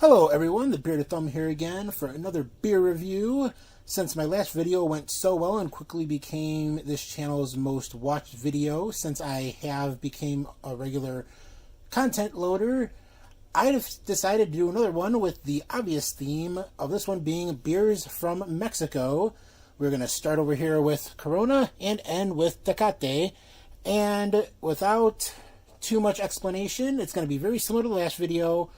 Hello everyone, the Bearded Thumb here again for another beer review. Since my last video went so well and quickly became this channel's most watched video, since I have become a regular content loader, I've decided to do another one with the obvious theme of this one being beers from Mexico. We're going to start over here with Corona and end with Tecate. And without too much explanation, it's going to be very similar to the last video,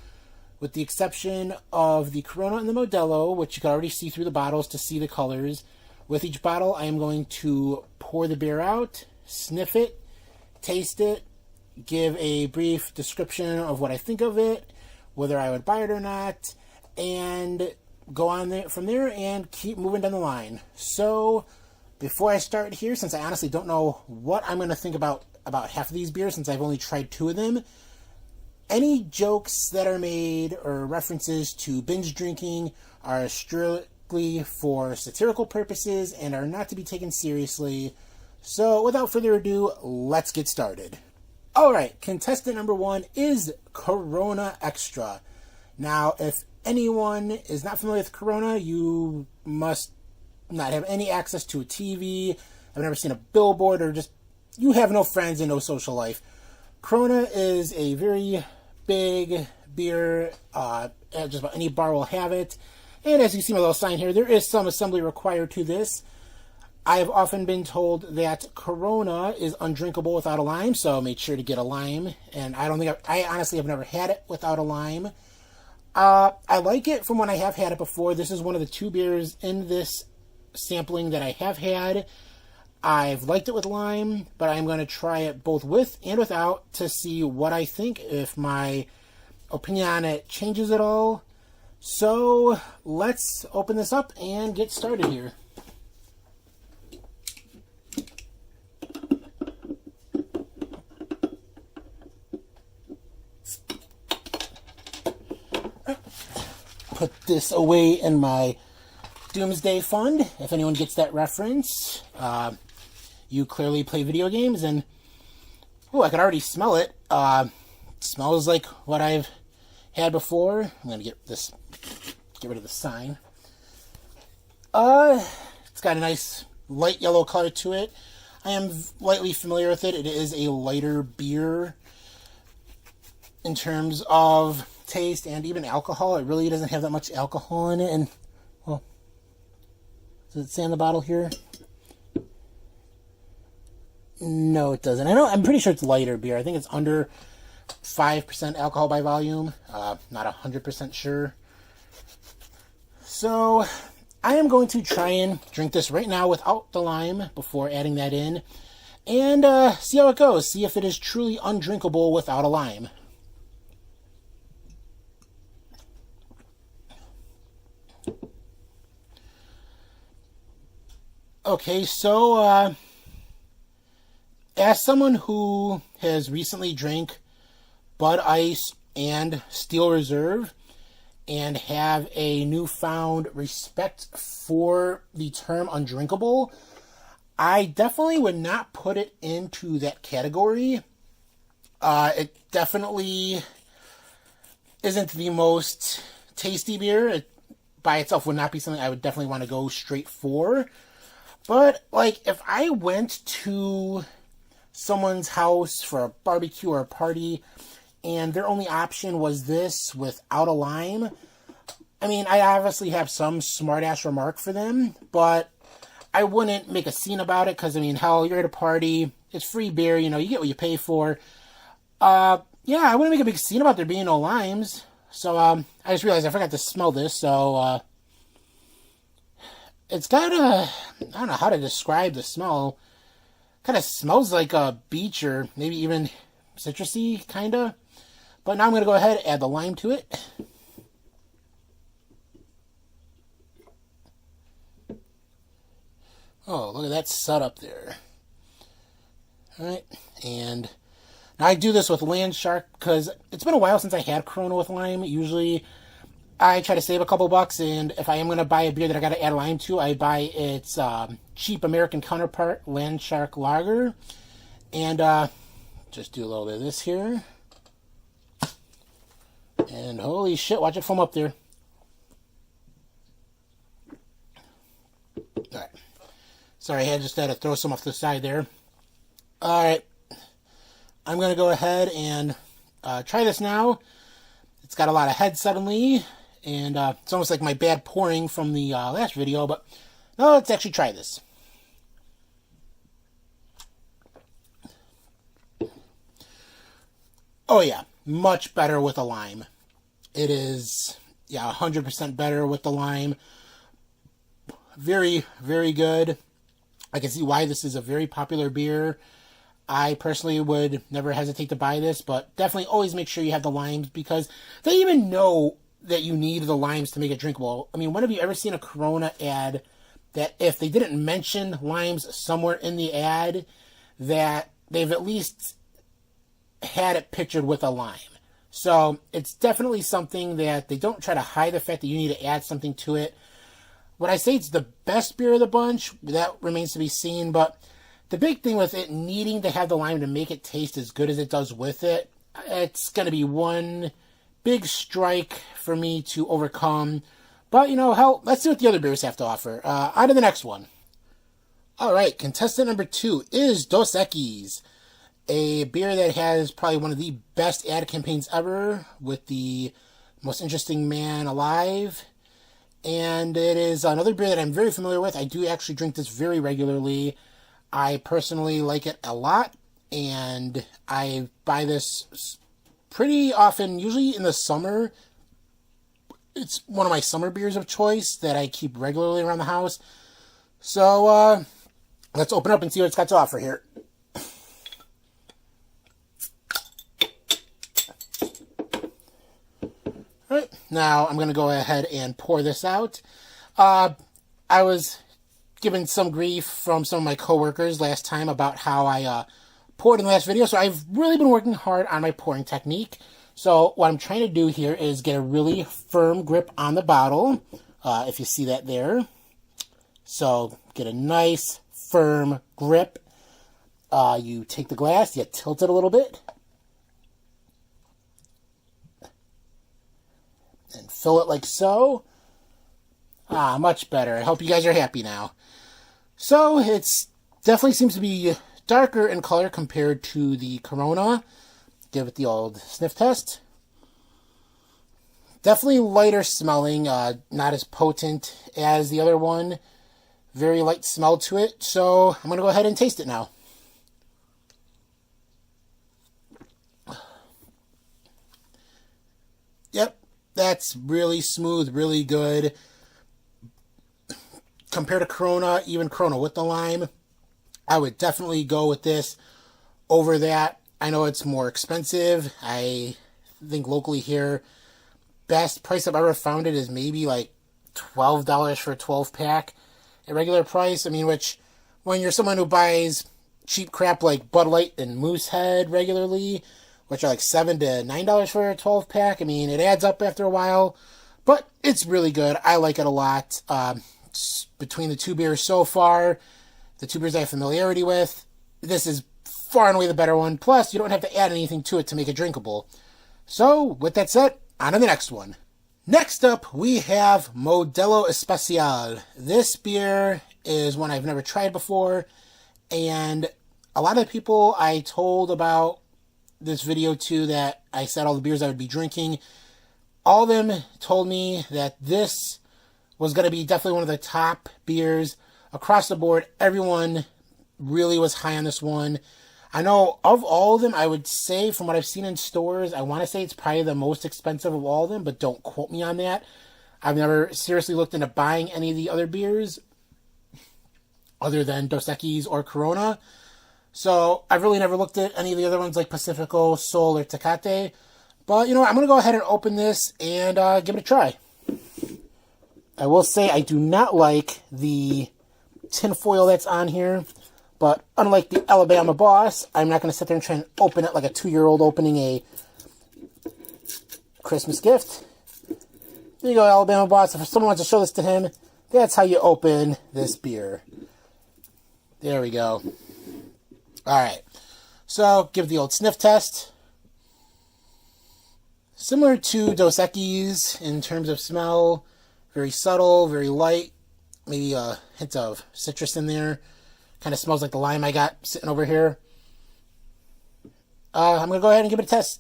with the exception of the Corona and the Modelo, which you can already see through the bottles to see the colors. With each bottle, I am going to pour the beer out, sniff it, taste it, give a brief description of what I think of it, whether I would buy it or not, and go on there from there and keep moving down the line. So, before I start here, since I honestly don't know what I'm going to think about half of these beers, since I've only tried two of them, any jokes that are made or references to binge drinking are strictly for satirical purposes and are not to be taken seriously. So, without further ado, let's get started. Alright, contestant number one is Corona Extra. Now, if anyone is not familiar with Corona, you must not have any access to a TV, I've never seen a billboard, or just, you have no friends and no social life. Corona is a very big beer, just about any bar will have it, and as you see my little sign here, there is some assembly required to this. I have often been told that Corona is undrinkable without a lime, so I made sure to get a lime, and I honestly have never had it without a lime. I like it from when I have had it before. This is one of the two beers in this sampling that I have had. I've liked it with lime, but I'm going to try it both with and without to see what I think, if my opinion on it changes at all. So let's open this up and get started here. Put this away in my Doomsday Fund, if anyone gets that reference. You clearly play video games, and oh, I could already smell it. Smells like what I've had before. I'm gonna get rid of the sign. It's got a nice light yellow color to it. I am lightly familiar with it. It is a lighter beer in terms of taste and even alcohol. It really doesn't have that much alcohol in it, and well, does it say on the bottle here? No, it doesn't. I'm pretty sure it's lighter beer. I think it's under 5% alcohol by volume. Not 100% sure. So, I am going to try and drink this right now without the lime before adding that in. And see how it goes. See if it is truly undrinkable without a lime. Okay, so as someone who has recently drank Bud Ice and Steel Reserve and have a newfound respect for the term undrinkable, I definitely would not put it into that category. It definitely isn't the most tasty beer. It by itself would not be something I would definitely want to go straight for. But, like, if I went to someone's house for a barbecue or a party and their only option was this without a lime, I mean, I obviously have some smart-ass remark for them, but I wouldn't make a scene about it, because, I mean, hell, you're at a party, it's free beer, you know, you get what you pay for. Yeah, I wouldn't make a big scene about there being no limes. So, I just realized I forgot to smell this, so, it's got a, I don't know how to describe the smell. Kind of smells like a beach, or maybe even citrusy, kind of. But now I'm going to go ahead and add the lime to it. Oh, look at that setup there. Alright, and now I do this with Land Shark because it's been a while since I had Corona with lime. Usually I try to save a couple bucks, and if I am going to buy a beer that I got to add lime to, I buy its cheap American counterpart, Land Shark Lager. And just do a little bit of this here. And holy shit, watch it foam up there. Alright. Sorry, I just had to throw some off the side there. Alright. I'm going to go ahead and try this now. It's got a lot of head suddenly. And it's almost like my bad pouring from the last video. But no, let's actually try this. Oh yeah, much better with a lime. It is, yeah, 100% better with the lime. Very, very good. I can see why this is a very popular beer. I personally would never hesitate to buy this, but definitely always make sure you have the limes because they even know that you need the limes to make it drinkable. I mean, when have you ever seen a Corona ad that if they didn't mention limes somewhere in the ad, that they've at least had it pictured with a lime? So it's definitely something that they don't try to hide the fact that you need to add something to it. Would I say it's the best beer of the bunch? That remains to be seen, but the big thing with it needing to have the lime to make it taste as good as it does with it, it's going to be one big strike for me to overcome. But, you know, hell, let's see what the other beers have to offer. On to the next one. All right, contestant number 2 is Dos Equis, a beer that has probably one of the best ad campaigns ever with the most interesting man alive. And it is another beer that I'm very familiar with. I do actually drink this very regularly. I personally like it a lot, and I buy this pretty often, usually in the summer. It's one of my summer beers of choice that I keep regularly around the house. So, let's open up and see what it's got to offer here. Alright, now I'm going to go ahead and pour this out. I was given some grief from some of my coworkers last time about how I poured in the last video, so I've really been working hard on my pouring technique. So what I'm trying to do here is get a really firm grip on the bottle, if you see that there. So get a nice firm grip. You take the glass, you tilt it a little bit, and fill it like so. Much better. I hope you guys are happy now. So, it's definitely seems to be darker in color compared to the Corona. Give it the old sniff test. Definitely lighter smelling, not as potent as the other one. Very light smell to it, so I'm going to go ahead and taste it now. Yep, that's really smooth, really good. Compared to Corona, even Corona with the lime, I would definitely go with this over that. I know it's more expensive. I think locally here, best price I've ever found it is maybe like $12 for a 12-pack at regular price. I mean, which, when you're someone who buys cheap crap like Bud Light and Moosehead regularly, which are like $7 to $9 for a 12-pack, I mean, it adds up after a while. But it's really good. I like it a lot. Between the two beers so far, the two beers I have familiarity with, this is far and away the better one. Plus, you don't have to add anything to it to make it drinkable. So, with that said, on to the next one. Next up, we have Modelo Especial. This beer is one I've never tried before, and a lot of the people I told about this video to, that I said all the beers I would be drinking, all of them told me that this was going to be definitely one of the top beers across the board. Everyone really was high on this one. I know of all of them, I would say from what I've seen in stores, I want to say it's probably the most expensive of all of them, but don't quote me on that. I've never seriously looked into buying any of the other beers other than Dos Equis or Corona. So I've really never looked at any of the other ones like Pacifico, Sol, or Tecate. But, you know, I'm going to go ahead and open this and give it a try. I will say I do not like the tinfoil that's on here, but unlike the Alabama Boss, I'm not going to sit there and try and open it like a 2-year-old opening a Christmas gift. There you go, Alabama Boss. If someone wants to show this to him, that's how you open this beer. There we go. Alright, so give the old sniff test. Similar to Dos Equis in terms of smell, very subtle, very light, maybe a hint of citrus in there. Kind of smells like the lime I got sitting over here. I'm going to go ahead and give it a test.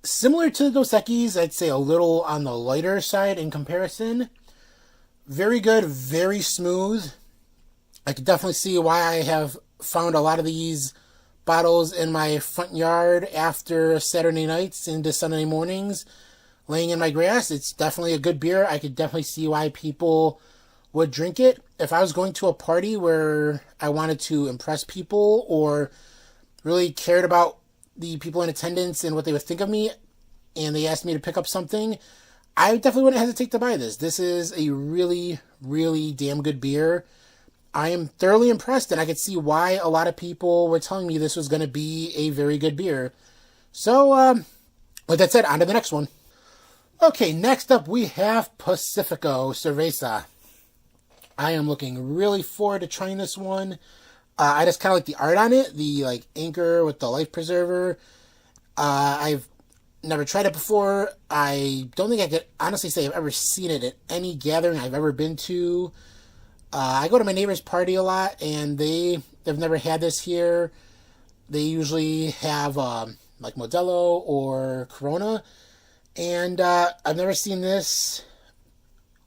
Similar to the Dos Equis, I'd say a little on the lighter side in comparison. Very good, very smooth. I could definitely see why I have found a lot of these bottles in my front yard after Saturday nights into Sunday mornings, laying in my grass. It's definitely a good beer. I could definitely see why people would drink it. If I was going to a party where I wanted to impress people or really cared about the people in attendance and what they would think of me, and they asked me to pick up something, I definitely wouldn't hesitate to buy this. This is a really, really damn good beer. I am thoroughly impressed, and I could see why a lot of people were telling me this was going to be a very good beer. So, with that said, on to the next one. Okay, next up we have Pacifico Cerveza. I am looking really forward to trying this one. I just kind of like the art on it, the anchor with the life preserver. I've never tried it before. I don't think I could honestly say I've ever seen it at any gathering I've ever been to. I go to my neighbor's party a lot, and they've never had this here. They usually have like Modelo or Corona, and I've never seen this.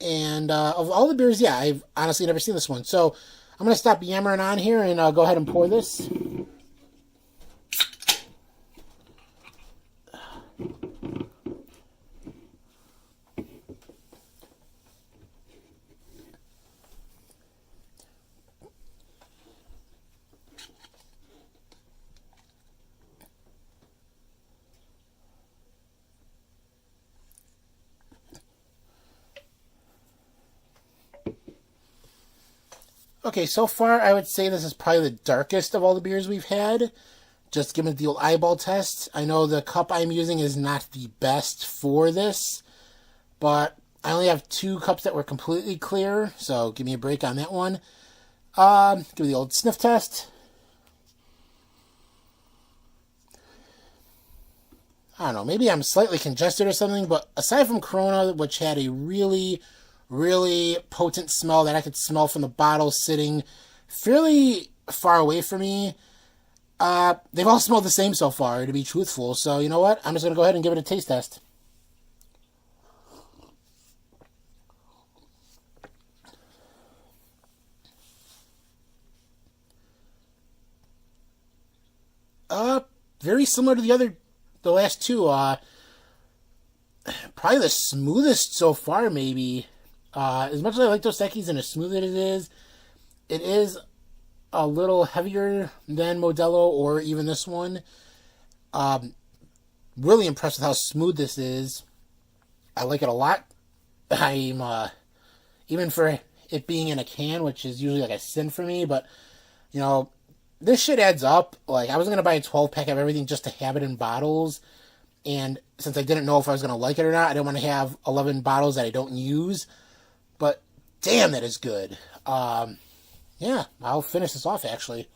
And of all the beers, yeah, I've honestly never seen this one. So I'm going to stop yammering on here and go ahead and pour this. Okay, so far I would say this is probably the darkest of all the beers we've had. Just given the old eyeball test. I know the cup I'm using is not the best for this, but I only have 2 cups that were completely clear, so give me a break on that one. Give me the old sniff test. I don't know, maybe I'm slightly congested or something, but aside from Corona, which had a really, really potent smell that I could smell from the bottle sitting fairly far away from me, they've all smelled the same so far, to be truthful. So, you know what? I'm just going to go ahead and give it a taste test. Very similar to the last 2. Probably the smoothest so far, maybe. As much as I like Dos Equis and as smooth as it is a little heavier than Modelo or even this one. Really impressed with how smooth this is. I like it a lot. I'm, even for it being in a can, which is usually like a sin for me, but, you know, this shit adds up. Like, I was going to buy a 12-pack of everything just to have it in bottles, and since I didn't know if I was going to like it or not, I didn't want to have 11 bottles that I don't use, but damn, that is good. Yeah, I'll finish this off, actually.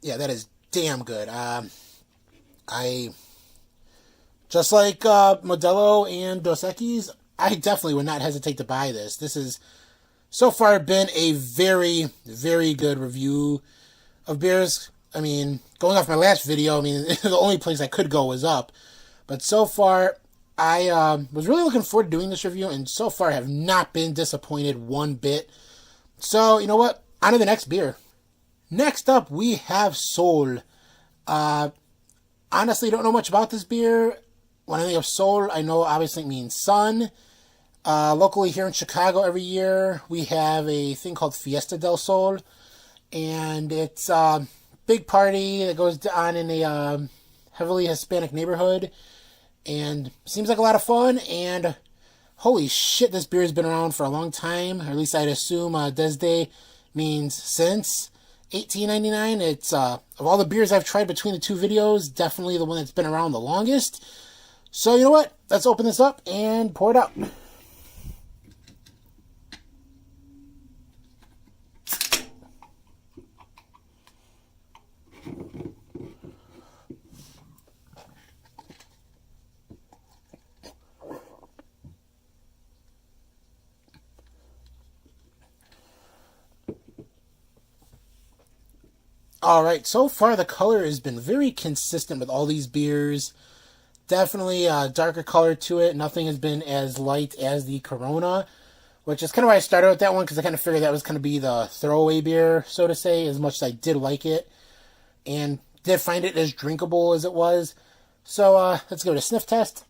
Yeah, that is damn good. I just like Modelo and Dos Equis, I definitely would not hesitate to buy this. This has so far been a very, very good review of beers. I mean, going off my last video, I mean, the only place I could go was up. But so far, I was really looking forward to doing this review, and so far have not been disappointed one bit. So, you know what? On to the next beer. Next up, we have Sol. Honestly, don't know much about this beer. When I think of Sol, I know obviously it means sun. Locally here in Chicago every year, we have a thing called Fiesta del Sol. And it's a big party that goes on in a heavily Hispanic neighborhood. And seems like a lot of fun. And holy shit, this beer has been around for a long time. Or at least I'd assume desde means since 1899. It's, of all the beers I've tried between the 2 videos, definitely the one that's been around the longest. So, you know what? Let's open this up and pour it out. Alright, so far the color has been very consistent with all these beers. Definitely a darker color to it. Nothing has been as light as the Corona, which is kind of why I started with that one, because I kind of figured that was going to be the throwaway beer, so to say, as much as I did like it, and did find it as drinkable as it was. So, let's go to sniff test.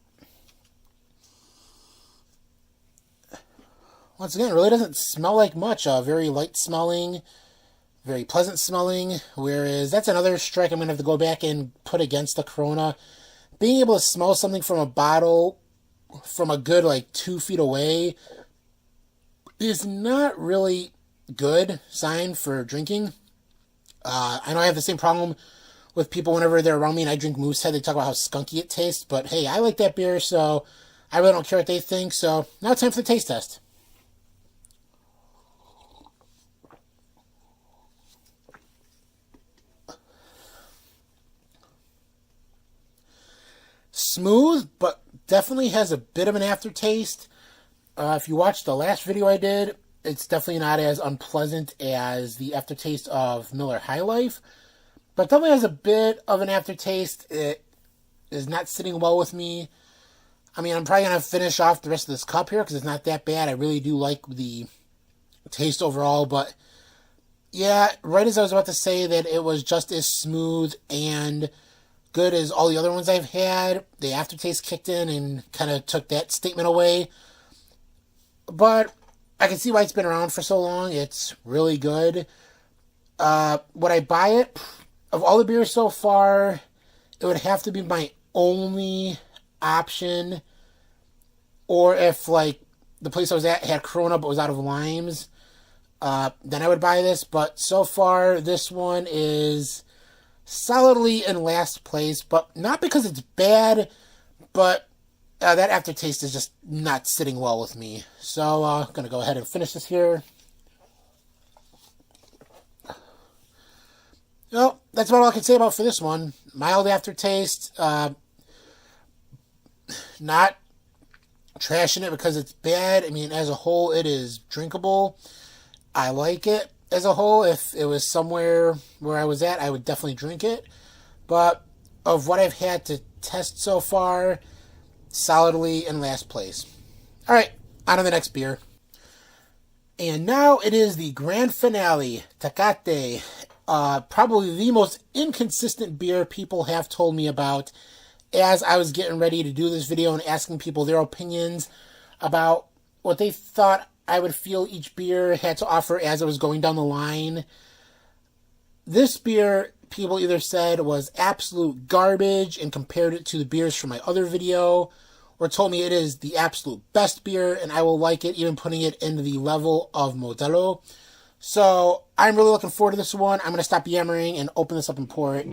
Once again, it really doesn't smell like much. Very light smelling, very pleasant smelling, whereas that's another strike I'm going to have to go back and put against the Corona. Being able to smell something from a bottle from a good, 2 feet away is not really good sign for drinking. I know I have the same problem with people whenever they're around me and I drink Moosehead. They talk about how skunky it tastes, but hey, I like that beer, so I really don't care what they think. So now it's time for the taste test. Smooth, but definitely has a bit of an aftertaste. If you watched the last video I did, it's definitely not as unpleasant as the aftertaste of Miller High Life, but definitely has a bit of an aftertaste. It is not sitting well with me. I mean, I'm probably going to finish off the rest of this cup here because it's not that bad. I really do like the taste overall, but yeah, right as I was about to say that it was just as smooth and good as all the other ones I've had, the aftertaste kicked in and kind of took that statement away. But I can see why it's been around for so long. It's really good. Would I buy it? Of all the beers so far, it would have to be my only option. Or if, the place I was at had Corona but was out of limes, then I would buy this. But so far, this one is solidly in last place. But not because it's bad, but that aftertaste is just not sitting well with me. So, I'm going to go ahead and finish this here. Well, that's about all I can say about for this one. Mild aftertaste. Not trashing it because it's bad. I mean, as a whole, it is drinkable. I like it as a whole. If it was somewhere where I was at, I would definitely drink it. But of what I've had to test so far, solidly in last place. Alright, on to the next beer. And now it is the grand finale, Tecate. Probably the most inconsistent beer people have told me about as I was getting ready to do this video and asking people their opinions about what they thought I would feel each beer had to offer as it was going down the line. This beer, people either said was absolute garbage and compared it to the beers from my other video, or told me it is the absolute best beer and I will like it, even putting it into the level of Modelo. So I'm really looking forward to this one. I'm going to stop yammering and open this up and pour it.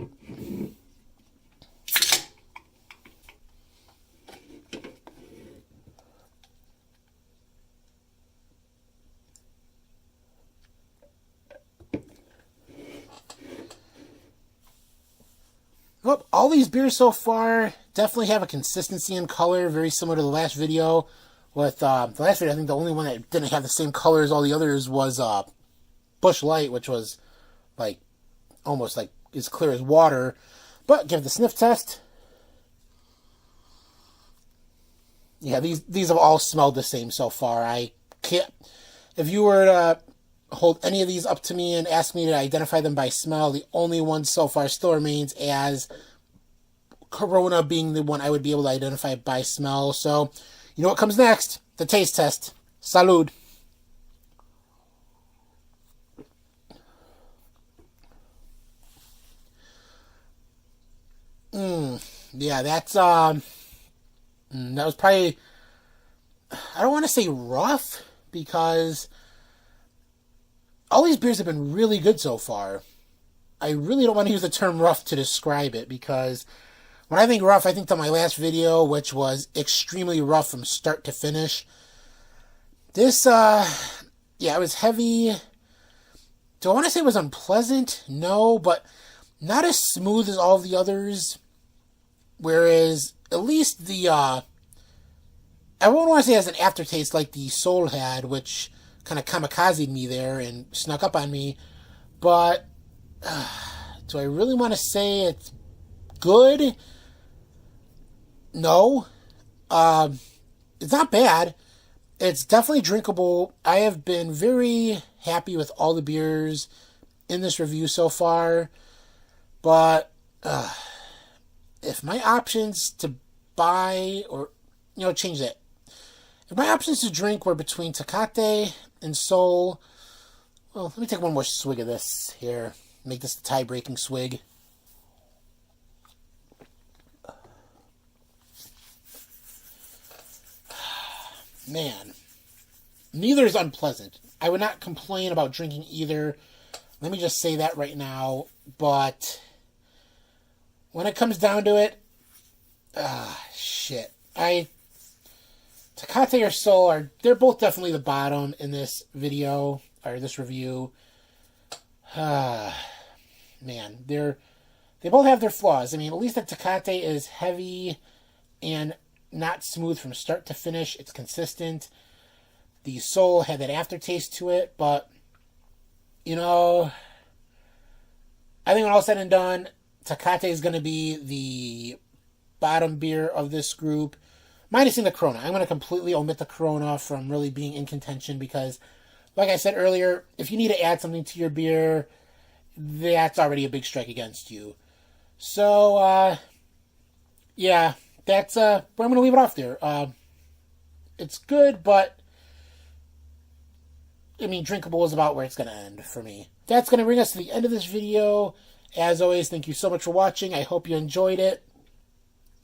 Well, all these beers so far definitely have a consistency in color, very similar to the last video. With the last video, I think the only one that didn't have the same color as all the others was Busch Light, which was almost as clear as water. But give it the sniff test. Yeah, these have all smelled the same so far. I can't. If you were to hold any of these up to me and ask me to identify them by smell, the only one so far still remains as Corona being the one I would be able to identify by smell. So, you know what comes next? The taste test. Salud. Yeah, that's, that was probably, I don't want to say rough, because all these beers have been really good so far. I really don't want to use the term rough to describe it, because when I think rough, I think to my last video, which was extremely rough from start to finish. This, yeah, it was heavy. Do I want to say it was unpleasant? No, but not as smooth as all the others. Whereas, at least the, I won't want to say it has an aftertaste like the Soul had, which kind of kamikazed me there and snuck up on me. But Do I really want to say it's good? No. It's not bad. It's definitely drinkable. I have been very happy with all the beers in this review so far. But if my options to buy or, change that. If my options to drink were between Tecate and Sol, well, let me take one more swig of this here. Make this the tie-breaking swig. Man, neither is unpleasant. I would not complain about drinking either. Let me just say that right now. But when it comes down to it, shit. Tecate or Sol they're both definitely the bottom in this video, or this review. Man, they both have their flaws. I mean, at least the Tecate is heavy and not smooth from start to finish. It's consistent. The Sol had that aftertaste to it, but, I think when all said and done, Tecate is going to be the bottom beer of this group, minusing the Corona. I'm going to completely omit the Corona from really being in contention because, like I said earlier, if you need to add something to your beer, that's already a big strike against you. So, yeah, that's where I'm going to leave it off there. It's good, but, I mean, drinkable is about where it's going to end for me. That's going to bring us to the end of this video. As always, thank you so much for watching. I hope you enjoyed it.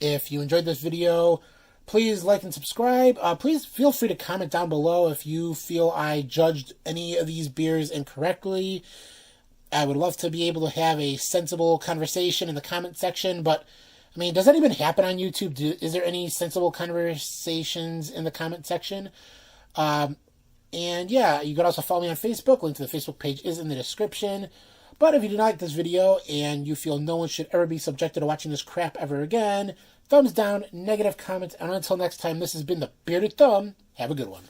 If you enjoyed this video, please like and subscribe. Please feel free to comment down below if you feel I judged any of these beers incorrectly. I would love to be able to have a sensible conversation in the comment section, but, I mean, does that even happen on YouTube? Is there any sensible conversations in the comment section? And, yeah, you could also follow me on Facebook. Link to the Facebook page is in the description. But if you did not like this video and you feel no one should ever be subjected to watching this crap ever again, thumbs down, negative comments, and until next time, this has been the Bearded Thumb. Have a good one.